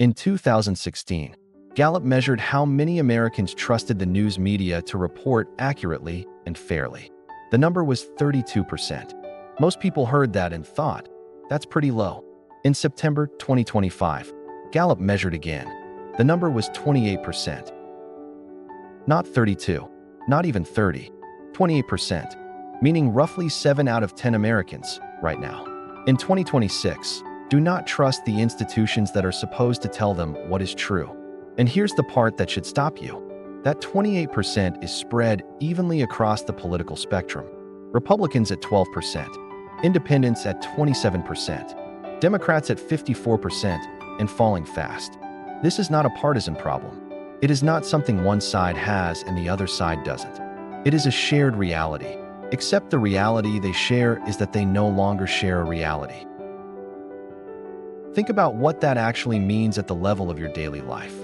In 2016, Gallup measured how many Americans trusted the news media to report accurately and fairly. The number was 32%. Most people heard that and thought, that's pretty low. In September 2025, Gallup measured again. The number was 28%. Not 32, not even 30, 28%, meaning roughly 7 out of 10 Americans right now. In 2026, do not trust the institutions that are supposed to tell them what is true. And here's the part that should stop you. That 28% is spread evenly across the political spectrum. Republicans at 12%, independents at 27%, Democrats at 54%, and falling fast. This is not a partisan problem. It is not something one side has and the other side doesn't. It is a shared reality, except the reality they share is that they no longer share a reality. Think about what that actually means at the level of your daily life.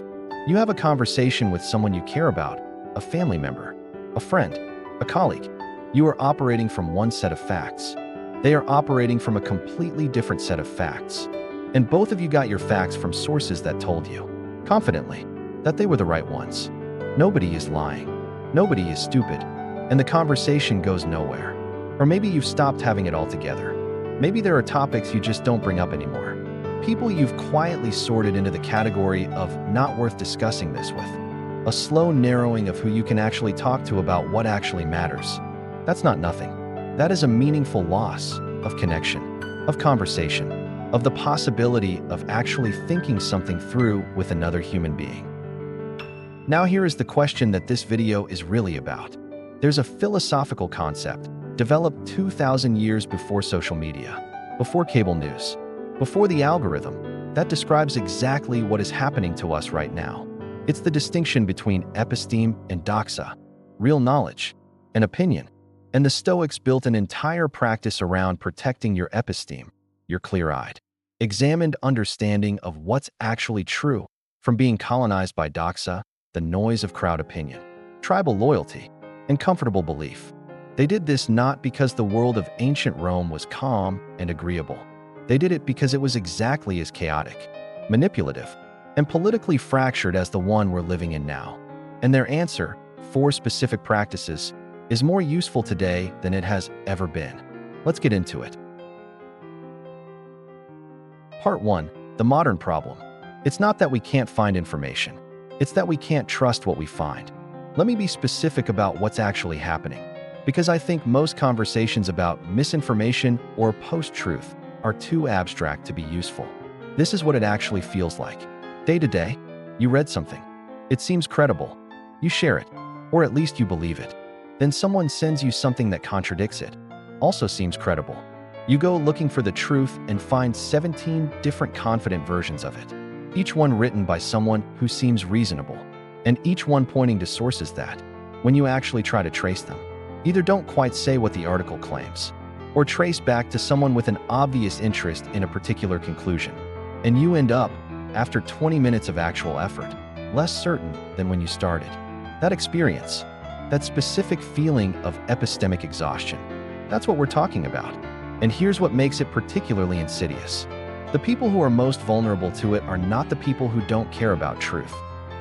You have a conversation with someone you care about, a family member, a friend, a colleague. You are operating from one set of facts. They are operating from a completely different set of facts. And both of you got your facts from sources that told you, confidently, that they were the right ones. Nobody is lying. Nobody is stupid. And the conversation goes nowhere. Or maybe you've stopped having it altogether. Maybe there are topics you just don't bring up anymore. People you've quietly sorted into the category of not worth discussing this with. A slow narrowing of who you can actually talk to about what actually matters. That's not nothing. That is a meaningful loss of connection, of conversation, of the possibility of actually thinking something through with another human being. Now here is the question that this video is really about. There's a philosophical concept developed 2,000 years before social media, before cable news, before the algorithm, that describes exactly what is happening to us right now. It's the distinction between episteme and doxa, real knowledge, and opinion. And the Stoics built an entire practice around protecting your episteme, your clear-eyed, examined understanding of what's actually true, from being colonized by doxa, the noise of crowd opinion, tribal loyalty, and comfortable belief. They did this not because the world of ancient Rome was calm and agreeable. They did it because it was exactly as chaotic, manipulative, and politically fractured as the one we're living in now. And their answer, 4 specific practices, is more useful today than it has ever been. Let's get into it. Part 1. The modern problem. It's not that we can't find information. It's that we can't trust what we find. Let me be specific about what's actually happening, because I think most conversations about misinformation or post-truth are too abstract to be useful. This is what it actually feels like. Day to day, you read something. It seems credible. You share it, or at least you believe it. Then someone sends you something that contradicts it. Also seems credible. You go looking for the truth and find 17 different confident versions of it, each one written by someone who seems reasonable, and each one pointing to sources that, when you actually try to trace them, either don't quite say what the article claims, or trace back to someone with an obvious interest in a particular conclusion. And you end up, after 20 minutes of actual effort, less certain than when you started. That experience, that specific feeling of epistemic exhaustion, that's what we're talking about. And here's what makes it particularly insidious. The people who are most vulnerable to it are not the people who don't care about truth.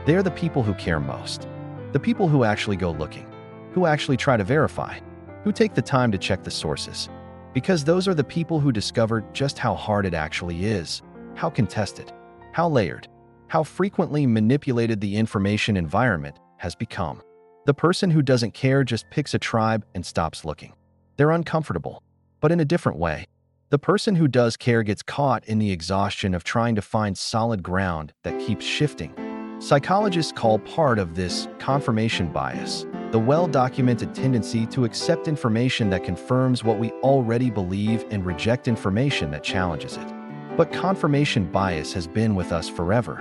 They are the people who care most. The people who actually go looking, who actually try to verify, who take the time to check the sources. Because those are the people who discover just how hard it actually is, how contested, how layered, how frequently manipulated the information environment has become. The person who doesn't care just picks a tribe and stops looking. They're uncomfortable, but in a different way. The person who does care gets caught in the exhaustion of trying to find solid ground that keeps shifting. Psychologists call part of this confirmation bias, the well-documented tendency to accept information that confirms what we already believe and reject information that challenges it. But confirmation bias has been with us forever.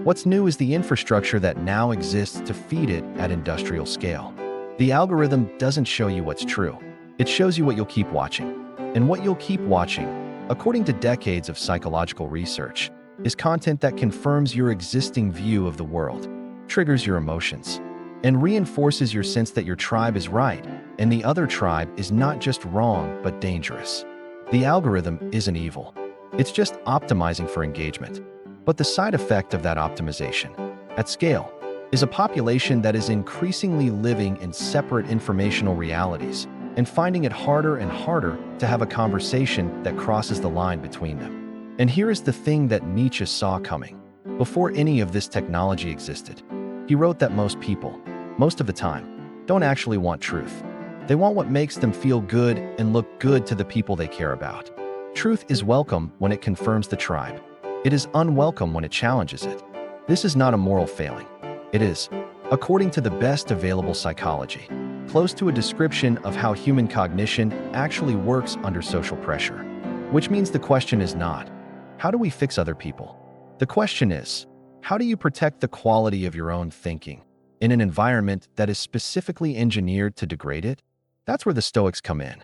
What's new is the infrastructure that now exists to feed it at industrial scale. The algorithm doesn't show you what's true. It shows you what you'll keep watching. And what you'll keep watching, according to decades of psychological research, is content that confirms your existing view of the world, triggers your emotions, and reinforces your sense that your tribe is right and the other tribe is not just wrong but dangerous. The algorithm isn't evil. It's just optimizing for engagement. But the side effect of that optimization, at scale, is a population that is increasingly living in separate informational realities and finding it harder and harder to have a conversation that crosses the line between them. And here is the thing that Nietzsche saw coming. Before any of this technology existed, he wrote that most people, most of the time, don't actually want truth. They want what makes them feel good and look good to the people they care about. Truth is welcome when it confirms the tribe. It is unwelcome when it challenges it. This is not a moral failing. It is, according to the best available psychology, close to a description of how human cognition actually works under social pressure. Which means the question is not, how do we fix other people? The question is, how do you protect the quality of your own thinking in an environment that is specifically engineered to degrade it? That's where the Stoics come in.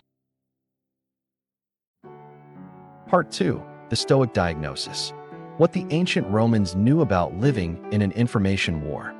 Part 2. The Stoic Diagnosis. What the ancient Romans knew about living in an information war.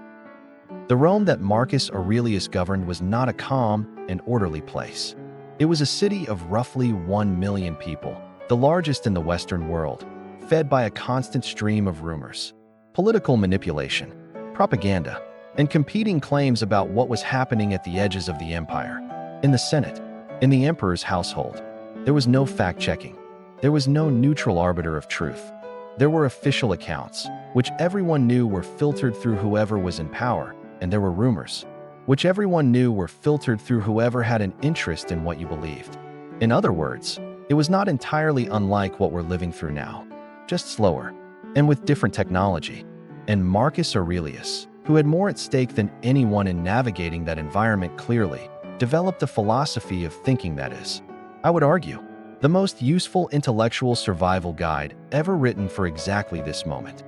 The Rome that Marcus Aurelius governed was not a calm and orderly place. It was a city of roughly 1 million people, the largest in the Western world, fed by a constant stream of rumors, political manipulation, propaganda, and competing claims about what was happening at the edges of the empire. In the Senate, in the emperor's household, there was no fact-checking. There was no neutral arbiter of truth. There were official accounts, which everyone knew were filtered through whoever was in power, and there were rumors, which everyone knew were filtered through whoever had an interest in what you believed. In other words, it was not entirely unlike what we're living through now, just slower, and with different technology. And Marcus Aurelius, who had more at stake than anyone in navigating that environment clearly, developed a philosophy of thinking that is, I would argue, the most useful intellectual survival guide ever written for exactly this moment.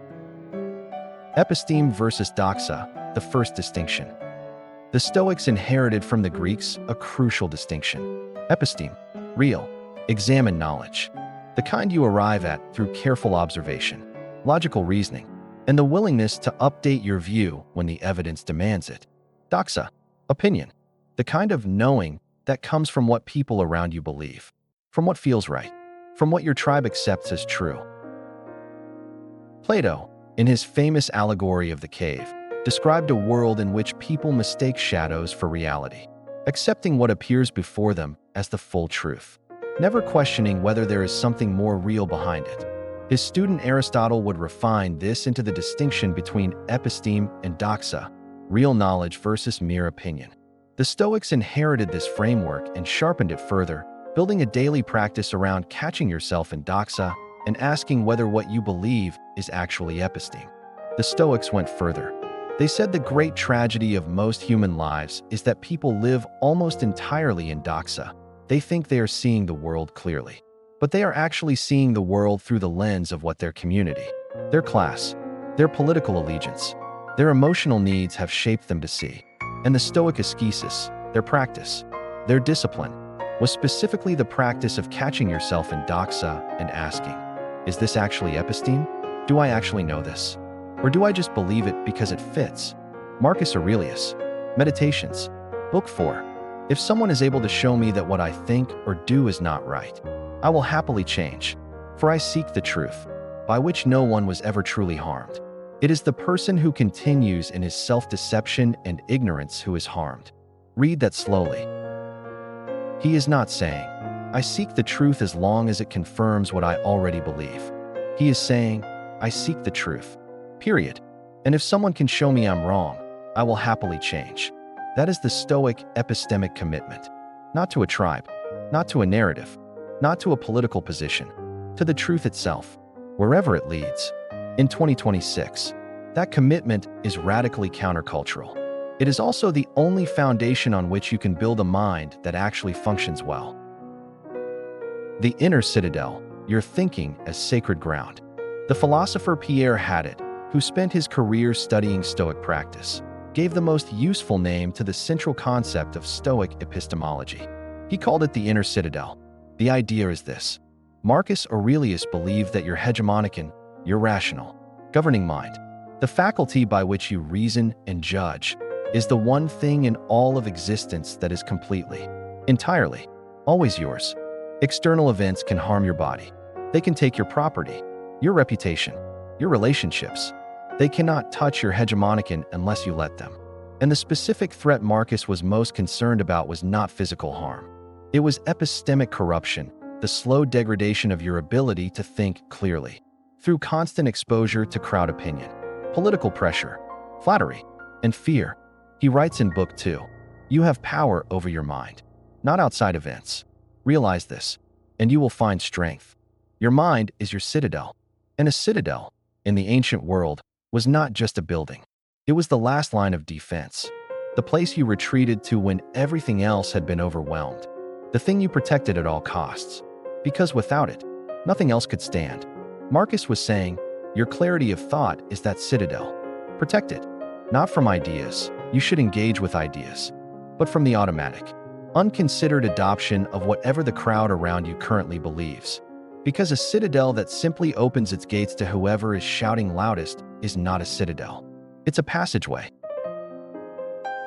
Episteme versus doxa, the first distinction. The Stoics inherited from the Greeks a crucial distinction. Episteme, real, examine knowledge, the kind you arrive at through careful observation, logical reasoning, and the willingness to update your view when the evidence demands it. Doxa, opinion, the kind of knowing that comes from what people around you believe, from what feels right, from what your tribe accepts as true. Plato, in his famous allegory of the cave, described a world in which people mistake shadows for reality, accepting what appears before them as the full truth, never questioning whether there is something more real behind it. His student Aristotle would refine this into the distinction between episteme and doxa, real knowledge versus mere opinion. The Stoics inherited this framework and sharpened it further, building a daily practice around catching yourself in doxa and asking whether what you believe is actually episteme. The Stoics went further. They said the great tragedy of most human lives is that people live almost entirely in doxa. They think they are seeing the world clearly, but they are actually seeing the world through the lens of what their community, their class, their political allegiance, their emotional needs have shaped them to see. And the Stoic ascesis, their practice, their discipline, was specifically the practice of catching yourself in doxa and asking, is this actually episteme? Do I actually know this? Or do I just believe it because it fits? Marcus Aurelius, Meditations, Book 4. If someone is able to show me that what I think or do is not right, I will happily change, for I seek the truth, by which no one was ever truly harmed. It is the person who continues in his self-deception and ignorance who is harmed. Read that slowly. He is not saying, I seek the truth as long as it confirms what I already believe. He is saying, I seek the truth, period. And if someone can show me I'm wrong, I will happily change. That is the Stoic epistemic commitment, not to a tribe, not to a narrative, not to a political position, to the truth itself, wherever it leads. In 2026, that commitment is radically countercultural. It is also the only foundation on which you can build a mind that actually functions well. The Inner Citadel, your thinking as sacred ground. The philosopher Pierre Hadot, who spent his career studying Stoic practice, gave the most useful name to the central concept of Stoic epistemology. He called it the Inner Citadel. The idea is this. Marcus Aurelius believed that your hegemonic, your rational, governing mind, the faculty by which you reason and judge, is the one thing in all of existence that is completely, entirely, always yours. External events can harm your body. They can take your property, your reputation, Your relationships. They cannot touch your hegemonic unless you let them. And the specific threat Marcus was most concerned about was not physical harm. It was epistemic corruption, the slow degradation of your ability to think clearly. Through constant exposure to crowd opinion, political pressure, flattery, and fear. He writes in Book 2, "You have power over your mind, not outside events. Realize this, and you will find strength. Your mind is your citadel." And a citadel, in the ancient world, was not just a building. It was the last line of defense, the place you retreated to when everything else had been overwhelmed, the thing you protected at all costs, because without it, nothing else could stand. Marcus was saying, your clarity of thought is that citadel. Protect it, not from ideas, you should engage with ideas, but from the automatic, unconsidered adoption of whatever the crowd around you currently believes. Because a citadel that simply opens its gates to whoever is shouting loudest is not a citadel. It's a passageway.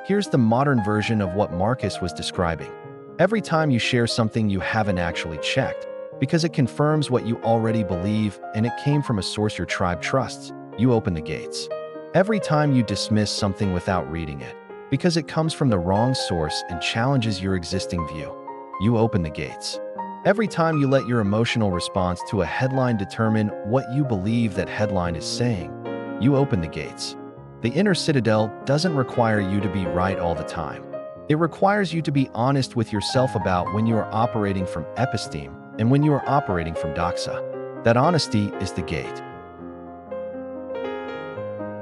Here's the modern version of what Marcus was describing. Every time you share something you haven't actually checked, because it confirms what you already believe and it came from a source your tribe trusts, you open the gates. Every time you dismiss something without reading it, because it comes from the wrong source and challenges your existing view, you open the gates. Every time you let your emotional response to a headline determine what you believe that headline is saying, you open the gates. The inner citadel doesn't require you to be right all the time. It requires you to be honest with yourself about when you are operating from episteme and when you are operating from doxa. That honesty is the gate.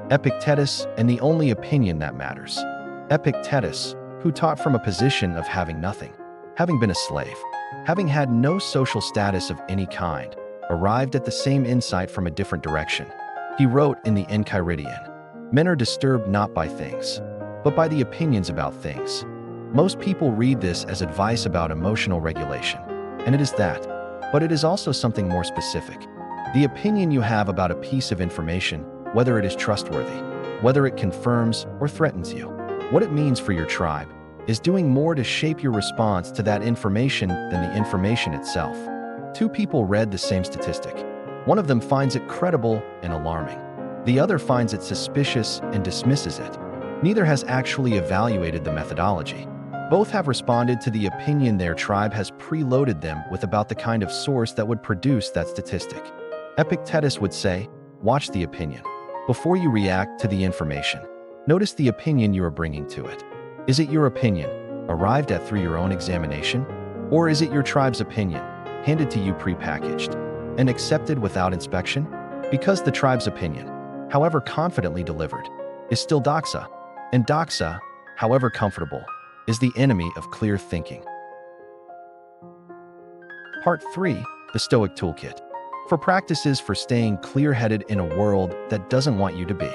Epictetus and the only opinion that matters. Epictetus, who taught from a position of having nothing, having been a slave, having had no social status of any kind, arrived at the same insight from a different direction. He wrote in the Enchiridion, "Men are disturbed not by things, but by the opinions about things." Most people read this as advice about emotional regulation, and it is that, but it is also something more specific. The opinion you have about a piece of information, whether it is trustworthy, whether it confirms or threatens you, what it means for your tribe, is doing more to shape your response to that information than the information itself. Two people read the same statistic. One of them finds it credible and alarming. The other finds it suspicious and dismisses it. Neither has actually evaluated the methodology. Both have responded to the opinion their tribe has preloaded them with about the kind of source that would produce that statistic. Epictetus would say, watch the opinion. Before you react to the information, notice the opinion you are bringing to it. Is it your opinion, arrived at through your own examination? Or is it your tribe's opinion, handed to you prepackaged and accepted without inspection? Because the tribe's opinion, however confidently delivered, is still doxa, and doxa, however comfortable, is the enemy of clear thinking. Part 3, the Stoic Toolkit. For practices for staying clear-headed in a world that doesn't want you to be.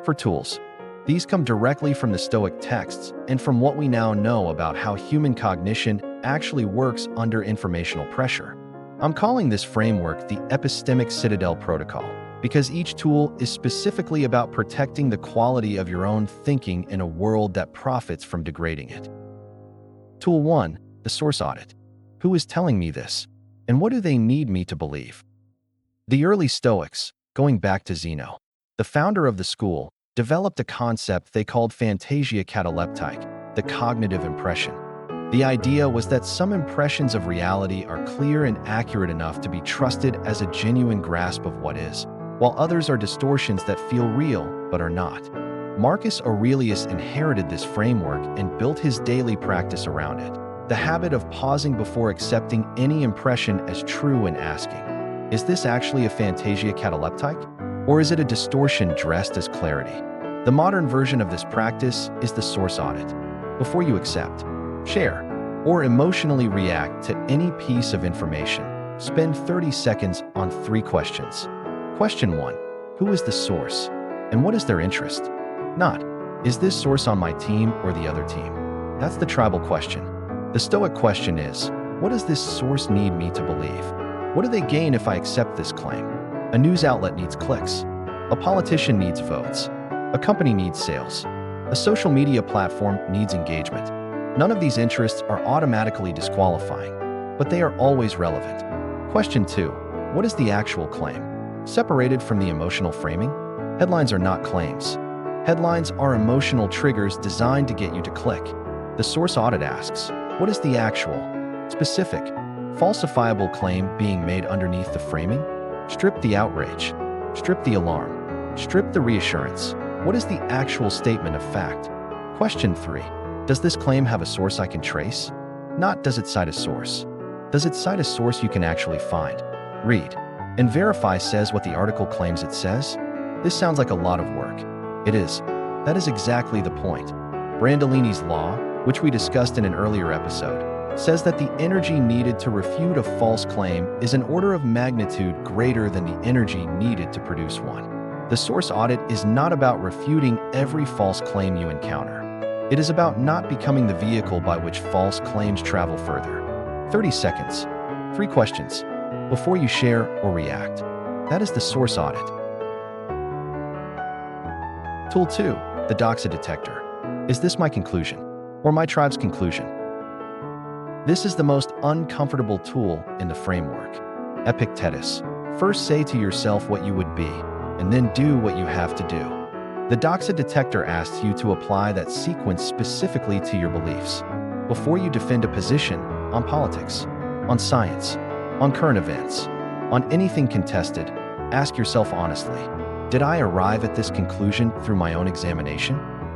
For tools. These come directly from the Stoic texts and from what we now know about how human cognition actually works under informational pressure. I'm calling this framework the Epistemic Citadel Protocol because each tool is specifically about protecting the quality of your own thinking in a world that profits from degrading it. Tool 1, the Source Audit. Who is telling me this? And what do they need me to believe? The early Stoics, going back to Zeno, the founder of the school, developed a concept they called phantasia cataleptique, the cognitive impression. The idea was that some impressions of reality are clear and accurate enough to be trusted as a genuine grasp of what is, while others are distortions that feel real but are not. Marcus Aurelius inherited this framework and built his daily practice around it, the habit of pausing before accepting any impression as true and asking, is this actually a phantasia cataleptique? Or is it a distortion dressed as clarity? The modern version of this practice is the Source Audit. Before you accept, share, or emotionally react to any piece of information, spend 30 seconds on 3 questions. Question 1, who is the source? And what is their interest? Not, is this source on my team or the other team? That's the tribal question. The Stoic question is, what does this source need me to believe? What do they gain if I accept this claim? A news outlet needs clicks. A politician needs votes. A company needs sales. A social media platform needs engagement. None of these interests are automatically disqualifying, but they are always relevant. Question 2, what is the actual claim? Separated from the emotional framing, headlines are not claims. Headlines are emotional triggers designed to get you to click. The Source Audit asks, what is the actual, specific, falsifiable claim being made underneath the framing? Strip the outrage. Strip the alarm. Strip the reassurance. What is the actual statement of fact? Question 3. Does this claim have a source I can trace? Not does it cite a source. Does it cite a source you can actually find, read, and verify says what the article claims it says? This sounds like a lot of work. It is. That is exactly the point. Brandolini's law, which we discussed in an earlier episode, says that the energy needed to refute a false claim is an order of magnitude greater than the energy needed to produce one. The source audit is not about refuting every false claim you encounter. It is about not becoming the vehicle by which false claims travel further. 30 seconds. 3 questions before you share or react. That is the source audit. Tool 2, the Doxa Detector. Is this my conclusion or my tribe's conclusion? This is the most uncomfortable tool in the framework. Epictetus. First say to yourself what you would be, and then do what you have to do. The Doxa Detector asks you to apply that sequence specifically to your beliefs. Before you defend a position on politics, on science, on current events, on anything contested, ask yourself honestly, did I arrive at this conclusion through my own examination?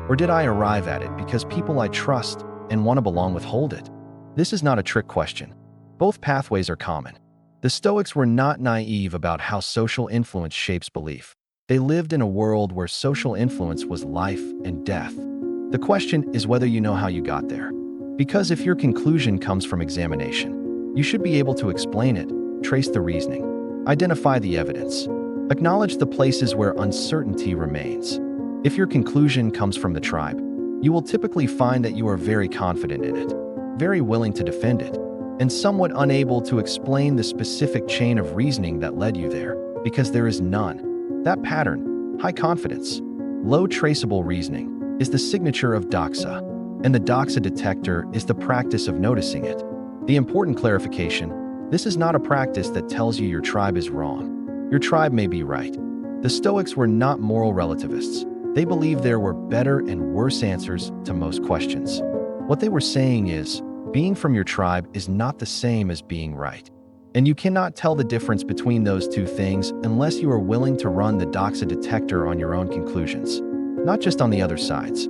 Or did I arrive at it because people I trust and want to belong withhold it? This is not a trick question. Both pathways are common. The Stoics were not naive about how social influence shapes belief. They lived in a world where social influence was life and death. The question is whether you know how you got there. Because if your conclusion comes from examination, you should be able to explain it, trace the reasoning, identify the evidence, acknowledge the places where uncertainty remains. If your conclusion comes from the tribe, you will typically find that you are very confident in it, very willing to defend it, and somewhat unable to explain the specific chain of reasoning that led you there, because there is none. That pattern, high confidence, low traceable reasoning, is the signature of Doxa, and the Doxa Detector is the practice of noticing it. The important clarification, this is not a practice that tells you your tribe is wrong. Your tribe may be right. The Stoics were not moral relativists. They believed there were better and worse answers to most questions. What they were saying is, being from your tribe is not the same as being right. And you cannot tell the difference between those two things unless you are willing to run the Doxa Detector on your own conclusions, not just on the other sides.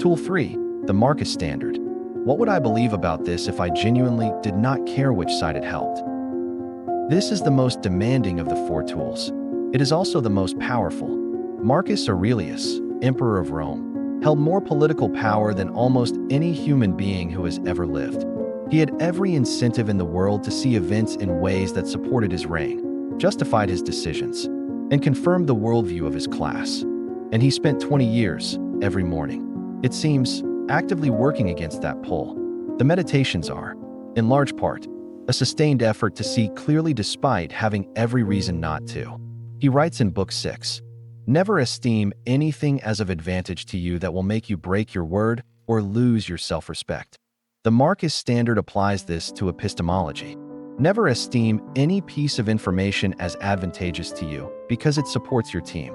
Tool 3, the Marcus Standard. What would I believe about this if I genuinely did not care which side it helped? This is the most demanding of the 4 tools. It is also the most powerful. Marcus Aurelius, Emperor of Rome, held more political power than almost any human being who has ever lived. He had every incentive in the world to see events in ways that supported his reign, justified his decisions, and confirmed the worldview of his class. And he spent 20 years, every morning, it seems, actively working against that pull. The meditations are, in large part, a sustained effort to see clearly despite having every reason not to. He writes in Book 6, "Never esteem anything as of advantage to you that will make you break your word or lose your self-respect." The Marcus Standard applies this to epistemology. Never esteem any piece of information as advantageous to you because it supports your team.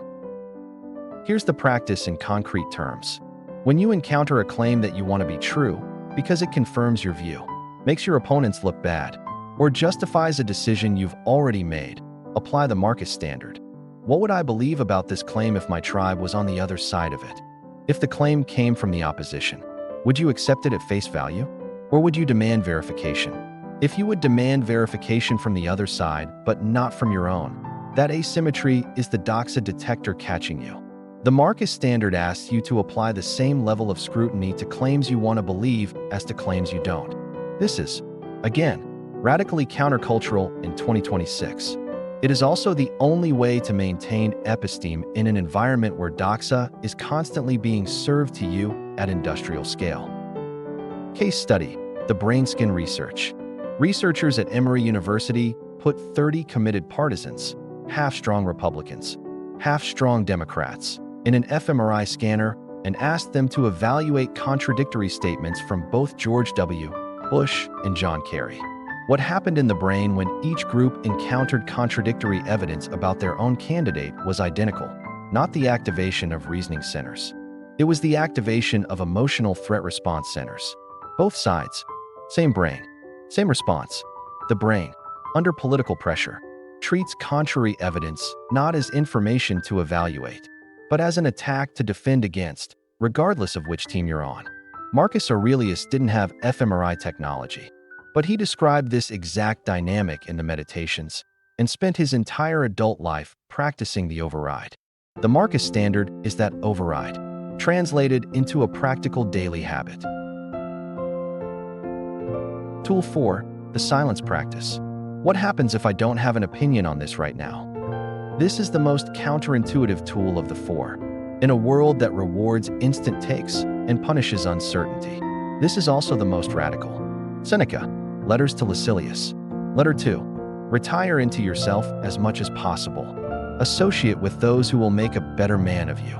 Here's the practice in concrete terms. When you encounter a claim that you want to be true because it confirms your view, makes your opponents look bad, or justifies a decision you've already made, apply the Marcus Standard. What would I believe about this claim if my tribe was on the other side of it? If the claim came from the opposition, would you accept it at face value? Or would you demand verification? If you would demand verification from the other side, but not from your own, that asymmetry is the Doxa Detector catching you. The Marcus Standard asks you to apply the same level of scrutiny to claims you want to believe as to claims you don't. This is, again, radically countercultural in 2026. It is also the only way to maintain episteme in an environment where doxa is constantly being served to you at industrial scale. Case study, the BrainScan research. Researchers at Emory University put 30 committed partisans, half-strong Republicans, half-strong Democrats, in an fMRI scanner and asked them to evaluate contradictory statements from both George W. Bush and John Kerry. What happened in the brain when each group encountered contradictory evidence about their own candidate was identical, not the activation of reasoning centers. It was the activation of emotional threat response centers. Both sides, same brain, same response. The brain, under political pressure, treats contrary evidence not as information to evaluate, but as an attack to defend against, regardless of which team you're on. Marcus Aurelius didn't have fMRI technology, but he described this exact dynamic in the Meditations and spent his entire adult life practicing the override. The Marcus standard is that override, translated into a practical daily habit. Tool 4. The silence practice. What happens if I don't have an opinion on this right now? This is the most counterintuitive tool of the 4. In a world that rewards instant takes and punishes uncertainty, this is also the most radical. Seneca, Letters to Lucilius. Letter 2. Retire into yourself as much as possible. Associate with those who will make a better man of you.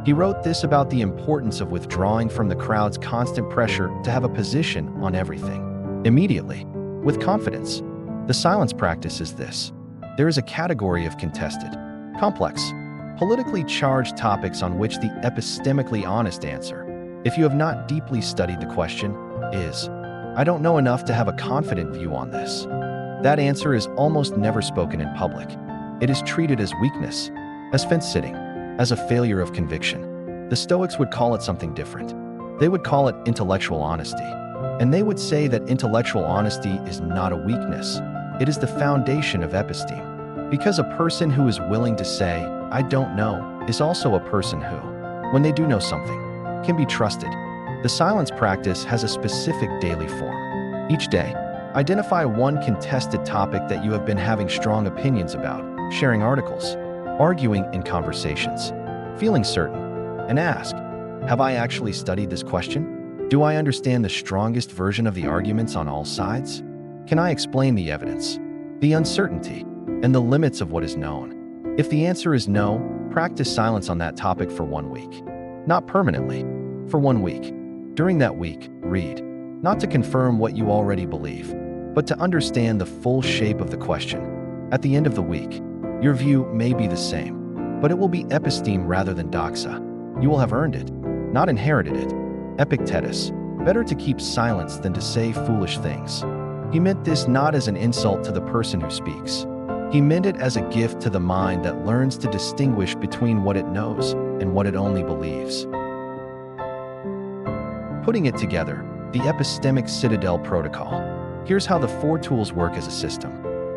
He wrote this about the importance of withdrawing from the crowd's constant pressure to have a position on everything. Immediately, with confidence. The silence practice is this. There is a category of contested, complex, politically charged topics on which the epistemically honest answer, if you have not deeply studied the question, is, I don't know enough to have a confident view on this. That answer is almost never spoken in public. It is treated as weakness, as fence-sitting, as a failure of conviction. The Stoics would call it something different. They would call it intellectual honesty. And they would say that intellectual honesty is not a weakness. It is the foundation of episteme. Because a person who is willing to say, I don't know, is also a person who, when they do know something, can be trusted. The silence practice has a specific daily form. Each day, identify one contested topic that you have been having strong opinions about, sharing articles, arguing in conversations, feeling certain, and ask, have I actually studied this question? Do I understand the strongest version of the arguments on all sides? Can I explain the evidence, the uncertainty, and the limits of what is known? If the answer is no, practice silence on that topic for 1 week. Not permanently, for 1 week. During that week, read, not to confirm what you already believe, but to understand the full shape of the question. At the end of the week, your view may be the same, but it will be episteme rather than doxa. You will have earned it, not inherited it. Epictetus, better to keep silence than to say foolish things. He meant this not as an insult to the person who speaks. He meant it as a gift to the mind that learns to distinguish between what it knows and what it only believes. Putting it together, the Epistemic Citadel Protocol. Here's how the 4 tools work as a system.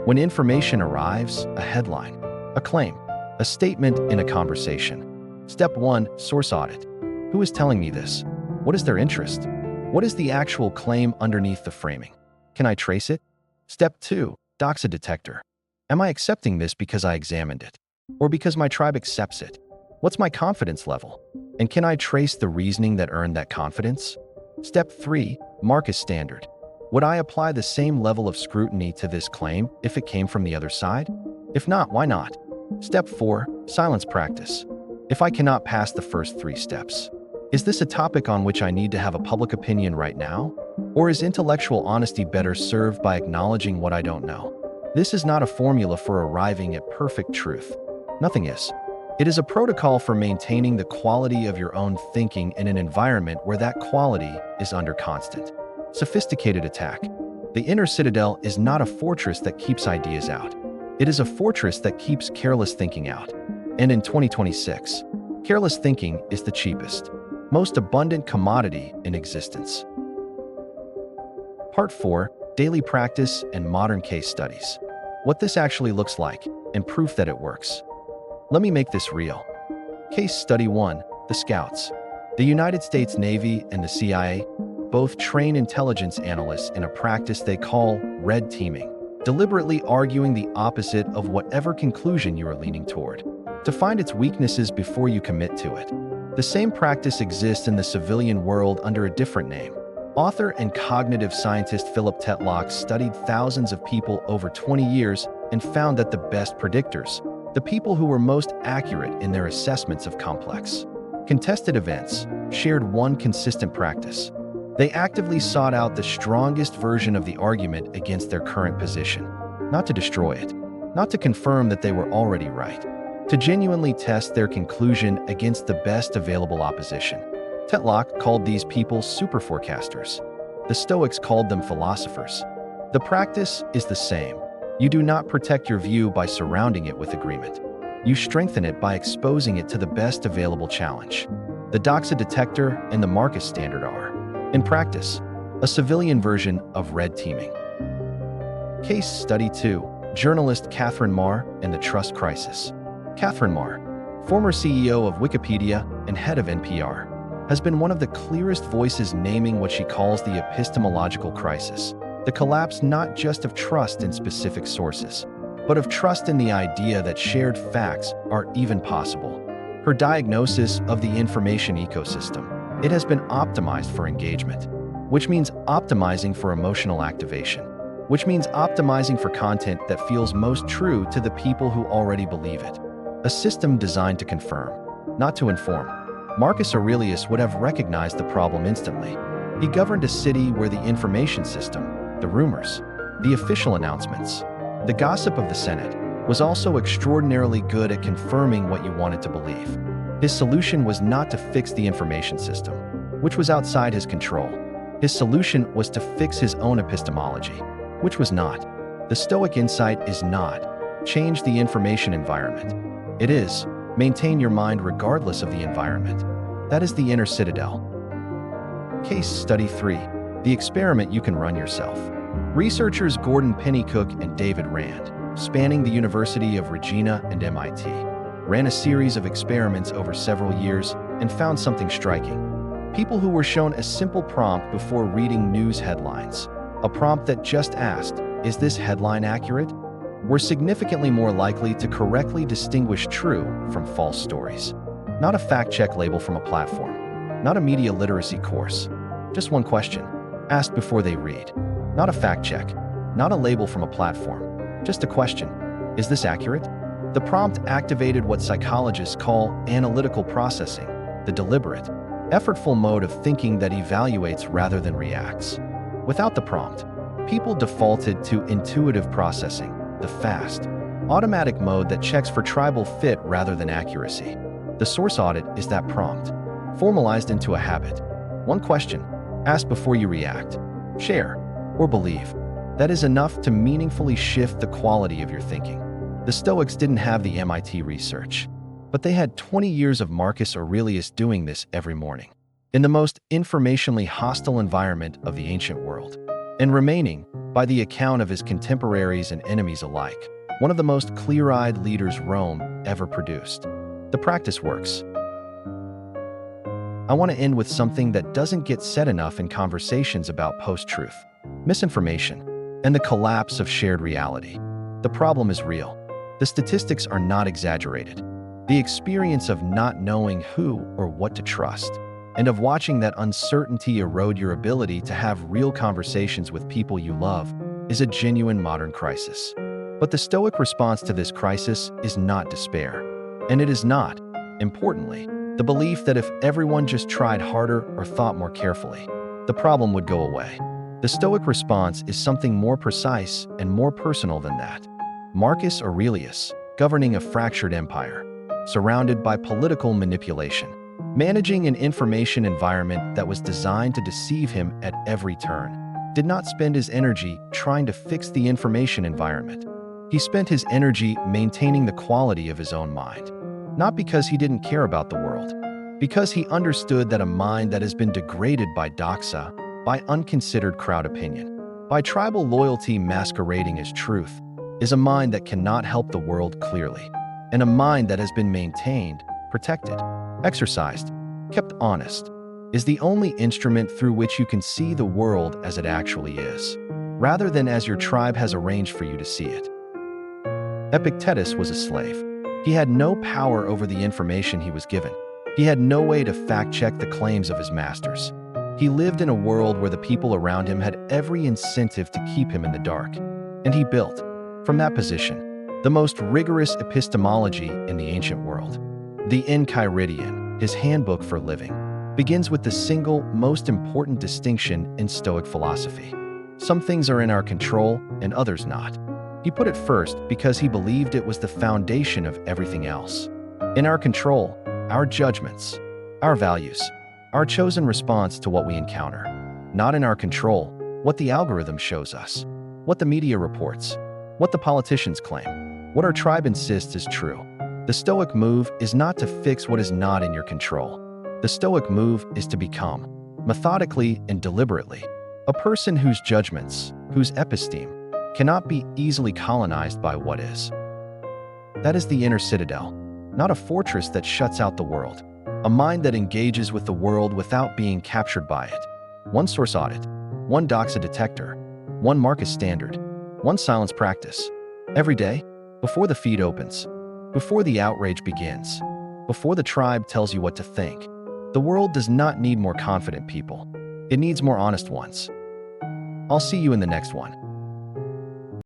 When information arrives, a headline, a claim, a statement in a conversation. Step 1, Source Audit. Who is telling me this? What is their interest? What is the actual claim underneath the framing? Can I trace it? Step 2, Doxa Detector. Am I accepting this because I examined it? Or because my tribe accepts it? What's my confidence level? And can I trace the reasoning that earned that confidence? Step 3, Marcus Standard. Would I apply the same level of scrutiny to this claim if it came from the other side? If not, why not? Step 4, Silence Practice. If I cannot pass the first 3 steps, is this a topic on which I need to have a public opinion right now? Or is intellectual honesty better served by acknowledging what I don't know? This is not a formula for arriving at perfect truth. Nothing is. It is a protocol for maintaining the quality of your own thinking in an environment where that quality is under constant, sophisticated attack. The inner citadel is not a fortress that keeps ideas out. It is a fortress that keeps careless thinking out. And in 2026, careless thinking is the cheapest, most abundant commodity in existence. Part 4, Daily Practice and Modern Case Studies. What this actually looks like, and proof that it works. Let me make this real. Case Study 1, the Scouts. The United States Navy and the CIA both train intelligence analysts in a practice they call red teaming, deliberately arguing the opposite of whatever conclusion you are leaning toward, to find its weaknesses before you commit to it. The same practice exists in the civilian world under a different name. Author and cognitive scientist Philip Tetlock studied thousands of people over 20 years and found that the best predictors, the people who were most accurate in their assessments of complex, contested events, shared one consistent practice. They actively sought out the strongest version of the argument against their current position, not to destroy it, not to confirm that they were already right, to genuinely test their conclusion against the best available opposition. Tetlock called these people superforecasters. The Stoics called them philosophers. The practice is the same. You do not protect your view by surrounding it with agreement. You strengthen it by exposing it to the best available challenge. The Doxa Detector and the Marcus Standard are, in practice, a civilian version of red teaming. Case Study 2. Journalist Catherine Marr and the Trust Crisis. Catherine Marr, former CEO of Wikipedia and head of NPR, has been one of the clearest voices naming what she calls the epistemological crisis, the collapse not just of trust in specific sources, but of trust in the idea that shared facts are even possible. Her diagnosis of the information ecosystem: it has been optimized for engagement, which means optimizing for emotional activation, which means optimizing for content that feels most true to the people who already believe it. A system designed to confirm, not to inform. Marcus Aurelius would have recognized the problem instantly. He governed a city where the information system, the rumors, the official announcements, the gossip of the Senate, was also extraordinarily good at confirming what you wanted to believe. His solution was not to fix the information system, which was outside his control. His solution was to fix his own epistemology, which was not. The Stoic insight is not change the information environment. It is maintain your mind regardless of the environment. That is the Inner Citadel. Case Study 3. The experiment you can run yourself. Researchers Gordon Pennycook and David Rand, spanning the University of Regina and MIT, ran a series of experiments over several years and found something striking. People who were shown a simple prompt before reading news headlines, a prompt that just asked, "Is this headline accurate?" were significantly more likely to correctly distinguish true from false stories. Not a fact-check label from a platform, not a media literacy course. Just one question, asked before they read. Not a fact-check, not a label from a platform. Just a question, is this accurate? The prompt activated what psychologists call analytical processing, the deliberate, effortful mode of thinking that evaluates rather than reacts. Without the prompt, people defaulted to intuitive processing, the fast, automatic mode that checks for tribal fit rather than accuracy. The Source Audit is that prompt, formalized into a habit. One question, ask before you react, share, or believe. That is enough to meaningfully shift the quality of your thinking. The Stoics didn't have the MIT research, but they had 20 years of Marcus Aurelius doing this every morning, in the most informationally hostile environment of the ancient world, and remaining, by the account of his contemporaries and enemies alike, one of the most clear-eyed leaders Rome ever produced. The practice works. I want to end with something that doesn't get said enough in conversations about post-truth, misinformation, and the collapse of shared reality. The problem is real. The statistics are not exaggerated. The experience of not knowing who or what to trust, and of watching that uncertainty erode your ability to have real conversations with people you love, is a genuine modern crisis. But the Stoic response to this crisis is not despair. And it is not, importantly, the belief that if everyone just tried harder or thought more carefully, the problem would go away. The Stoic response is something more precise and more personal than that. Marcus Aurelius, governing a fractured empire, surrounded by political manipulation, managing an information environment that was designed to deceive him at every turn, did not spend his energy trying to fix the information environment. He spent his energy maintaining the quality of his own mind. Not because he didn't care about the world, because he understood that a mind that has been degraded by doxa, by unconsidered crowd opinion, by tribal loyalty masquerading as truth, is a mind that cannot help the world clearly, and a mind that has been maintained, protected, exercised, kept honest, is the only instrument through which you can see the world as it actually is, rather than as your tribe has arranged for you to see it. Epictetus was a slave. He had no power over the information he was given. He had no way to fact-check the claims of his masters. He lived in a world where the people around him had every incentive to keep him in the dark. And he built, from that position, the most rigorous epistemology in the ancient world, the Enchiridion, his handbook for living. begins with the single most important distinction in Stoic philosophy. Some things are in our control and others not. He put it first because he believed it was the foundation of everything else. In our control, our judgments, our values, our chosen response to what we encounter. Not in our control, what the algorithm shows us, what the media reports, what the politicians claim, what our tribe insists is true. The Stoic move is not to fix what is not in your control. The Stoic move is to become, methodically and deliberately, a person whose judgments, whose episteme, cannot be easily colonized by what is. That is the inner citadel, not a fortress that shuts out the world, a mind that engages with the world without being captured by it. One source audit, one Doxa Detector, one Marcus standard, one silence practice. Every day, before the feed opens, before the outrage begins, before the tribe tells you what to think. The world does not need more confident people. It needs more honest ones. I'll see you in the next one.